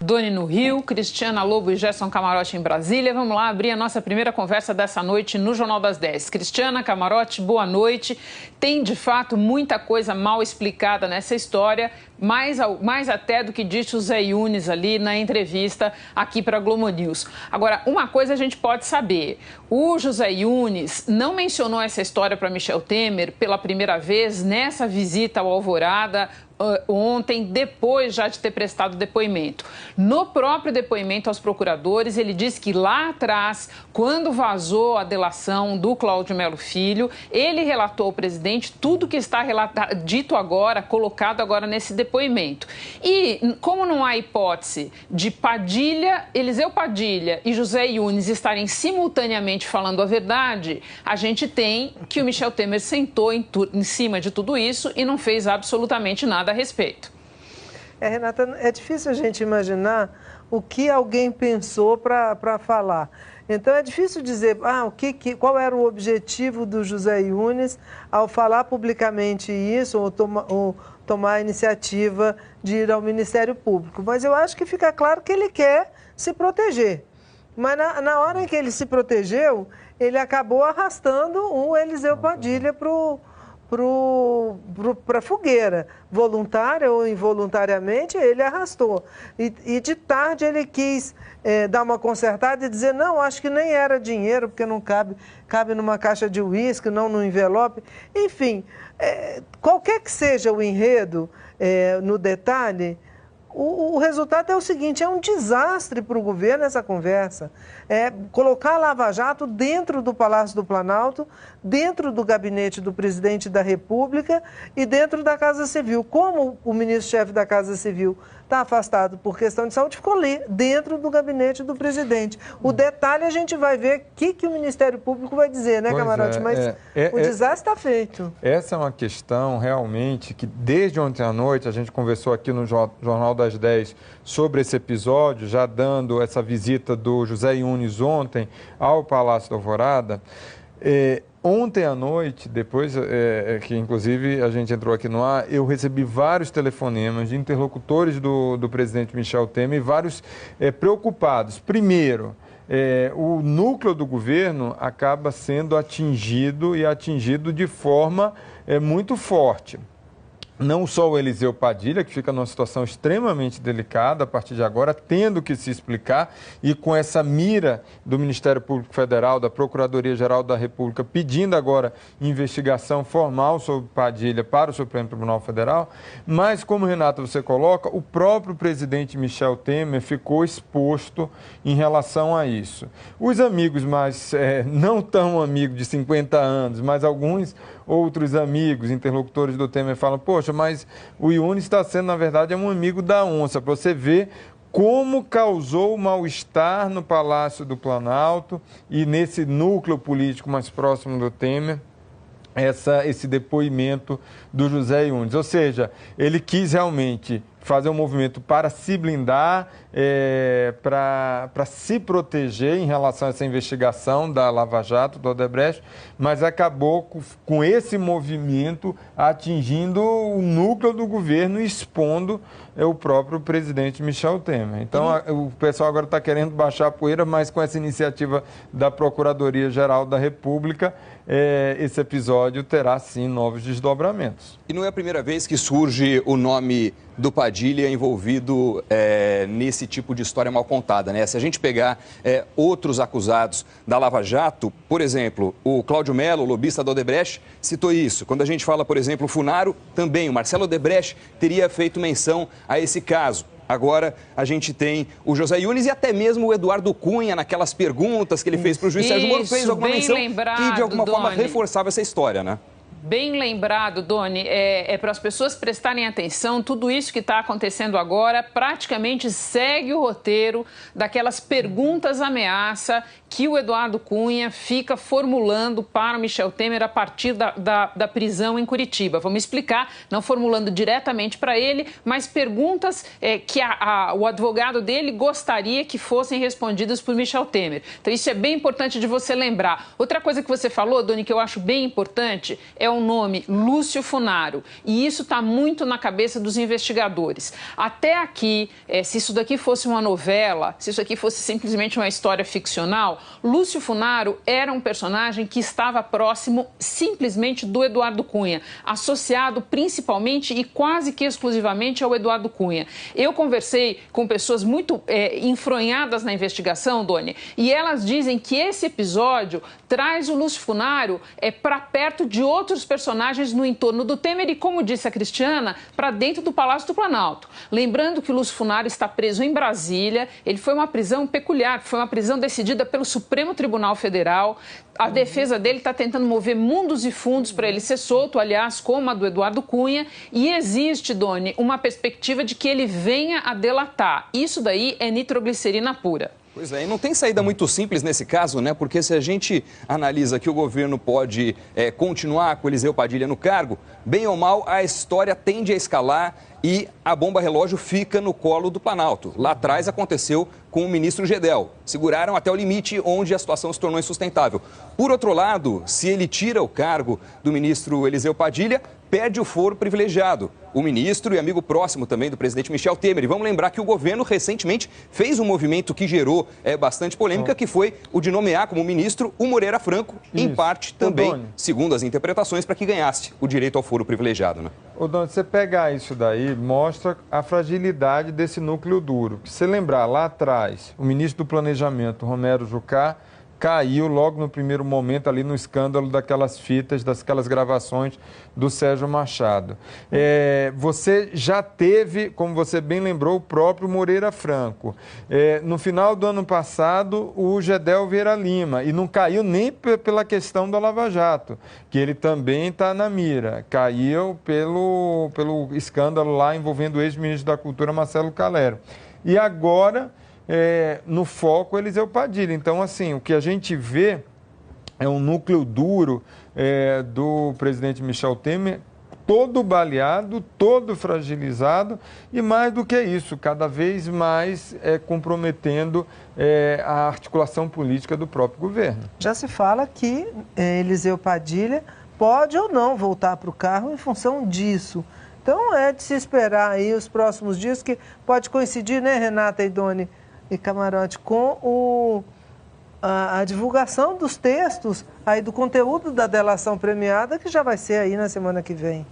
Doni no Rio, Cristiana Lobo e Gerson Camarote em Brasília. Vamos lá abrir a nossa primeira conversa dessa noite no Jornal das 10. Cristiana, Camarote, boa noite. Tem, de fato, muita coisa mal explicada nessa história, mais até do que disse o Zé Yunes ali na entrevista aqui para a Globo News. Agora, uma coisa a gente pode saber. O José Yunes não mencionou essa história para Michel Temer pela primeira vez nessa visita ao Alvorada ontem, depois já de ter prestado depoimento. No próprio depoimento aos procuradores, ele disse que lá atrás, quando vazou a delação do Cláudio Melo Filho, ele relatou ao presidente tudo que está dito agora, colocado agora nesse depoimento. E como não há hipótese de Eliseu Padilha e José Yunes estarem simultaneamente falando a verdade, a gente tem que o Michel Temer sentou em cima de tudo isso e não fez absolutamente nada a respeito. Renata, é difícil a gente imaginar o que alguém pensou para falar. Então, é difícil dizer qual era o objetivo do José Yunes ao falar publicamente isso ou tomar a iniciativa de ir ao Ministério Público. Mas eu acho que fica claro que ele quer se proteger. Mas na hora em que ele se protegeu, ele acabou arrastando o Eliseu Padilha para a fogueira, voluntária ou involuntariamente, ele arrastou. E de tarde ele quis dar uma consertada e dizer, não, acho que nem era dinheiro, porque não cabe numa caixa de uísque, não no envelope. Enfim, qualquer que seja o enredo no detalhe, o resultado é o seguinte, é um desastre para o governo essa conversa. Colocar a Lava Jato dentro do Palácio do Planalto, dentro do gabinete do presidente da República e dentro da Casa Civil. Como o ministro-chefe da Casa Civil está afastado por questão de saúde, ficou ali, dentro do gabinete do presidente. O detalhe a gente vai ver o que o Ministério Público vai dizer, né, Camarote? Mas o desastre está feito. Essa é uma questão, realmente, que desde ontem à noite, a gente conversou aqui no Jornal das 10 sobre esse episódio, já dando essa visita do José Yunes ontem ao Palácio da Alvorada. Ontem à noite, depois que inclusive a gente entrou aqui no ar, eu recebi vários telefonemas de interlocutores do presidente Michel Temer e vários preocupados. Primeiro, o núcleo do governo acaba sendo atingido e atingido de forma muito forte. Não só o Eliseu Padilha, que fica numa situação extremamente delicada a partir de agora, tendo que se explicar, e com essa mira do Ministério Público Federal, da Procuradoria-Geral da República, pedindo agora investigação formal sobre Padilha para o Supremo Tribunal Federal, mas, como, Renata, você coloca, o próprio presidente Michel Temer ficou exposto em relação a isso. Os amigos mais, não tão amigos de 50 anos, mas alguns outros amigos, interlocutores do Temer, falam, poxa, mas o Yunes está sendo, na verdade, um amigo da onça, para você ver como causou mal-estar no Palácio do Planalto e nesse núcleo político mais próximo do Temer, esse depoimento do José Yunes. Ou seja, ele quis realmente fazer um movimento para se blindar, para se proteger em relação a essa investigação da Lava Jato, do Odebrecht, mas acabou com esse movimento atingindo o núcleo do governo e expondo o próprio presidente Michel Temer. Então, o pessoal agora está querendo baixar a poeira, mas com essa iniciativa da Procuradoria-Geral da República, esse episódio terá, sim, novos desdobramentos. E não é a primeira vez que surge o nome do Padilha envolvido nesse tipo de história mal contada, né? Se a gente pegar outros acusados da Lava Jato, por exemplo, o Cláudio Melo, o lobista do Odebrecht, citou isso. Quando a gente fala, por exemplo, o Funaro, também, o Marcelo Odebrecht teria feito menção a esse caso. Agora a gente tem o José Yunes e até mesmo o Eduardo Cunha, naquelas perguntas que ele fez para o juiz Sérgio Moro, fez alguma menção que de alguma forma reforçava essa história, né? Bem lembrado, Doni, para as pessoas prestarem atenção, tudo isso que está acontecendo agora praticamente segue o roteiro daquelas perguntas ameaça que o Eduardo Cunha fica formulando para o Michel Temer a partir da prisão em Curitiba. Vamos explicar, não formulando diretamente para ele, mas perguntas que o advogado dele gostaria que fossem respondidas por Michel Temer. Então isso é bem importante de você lembrar. Outra coisa que você falou, Doni, que eu acho bem importante, é o o nome Lúcio Funaro. E isso está muito na cabeça dos investigadores. Até aqui, se isso daqui fosse uma novela, se isso aqui fosse simplesmente uma história ficcional, Lúcio Funaro era um personagem que estava próximo simplesmente do Eduardo Cunha, associado principalmente e quase que exclusivamente ao Eduardo Cunha. Eu conversei com pessoas muito enfronhadas na investigação, Doni, e elas dizem que esse episódio traz o Lúcio Funaro para perto de outros personagens no entorno do Temer e, como disse a Cristiana, para dentro do Palácio do Planalto. Lembrando que o Lúcio Funaro está preso em Brasília, ele foi uma prisão peculiar, foi uma prisão decidida pelo Supremo Tribunal Federal. A defesa dele está tentando mover mundos e fundos para ele ser solto, aliás, como a do Eduardo Cunha, e existe, Doni, uma perspectiva de que ele venha a delatar. Isso daí é nitroglicerina pura. Pois é, e não tem saída muito simples nesse caso, né? Porque se a gente analisa que o governo pode continuar com o Eliseu Padilha no cargo, bem ou mal, a história tende a escalar e a bomba relógio fica no colo do Planalto. Lá atrás aconteceu com o ministro Gedel. Seguraram até o limite onde a situação se tornou insustentável. Por outro lado, se ele tira o cargo do ministro Eliseu Padilha, perde o foro privilegiado. O ministro e amigo próximo também do presidente Michel Temer. E vamos lembrar que o governo recentemente fez um movimento que gerou bastante polêmica, que foi o de nomear como ministro o Moreira Franco, em parte também, segundo as interpretações, para que ganhasse o direito ao foro privilegiado, né? Ô, Doni, você pegar isso daí, mostra a fragilidade desse núcleo duro. Se você lembrar, lá atrás, o ministro do Planejamento, Romero Jucá, caiu logo no primeiro momento ali no escândalo daquelas fitas, daquelas gravações do Sérgio Machado. Você já teve, como você bem lembrou, o próprio Moreira Franco. No final do ano passado, o Gedel Vieira Lima, e não caiu nem pela questão da Lava Jato, que ele também está na mira. Caiu pelo escândalo lá envolvendo o ex-ministro da Cultura, Marcelo Calero. E agora, no foco, Eliseu Padilha. Então, assim, o que a gente vê é um núcleo duro do presidente Michel Temer, todo baleado, todo fragilizado e, mais do que isso, cada vez mais comprometendo a articulação política do próprio governo. Já se fala que Eliseu Padilha pode ou não voltar para o cargo em função disso. Então, é de se esperar aí os próximos dias, que pode coincidir, né, Renata e Doni e Camarote, com a divulgação dos textos, aí do conteúdo da delação premiada, que já vai ser aí na semana que vem.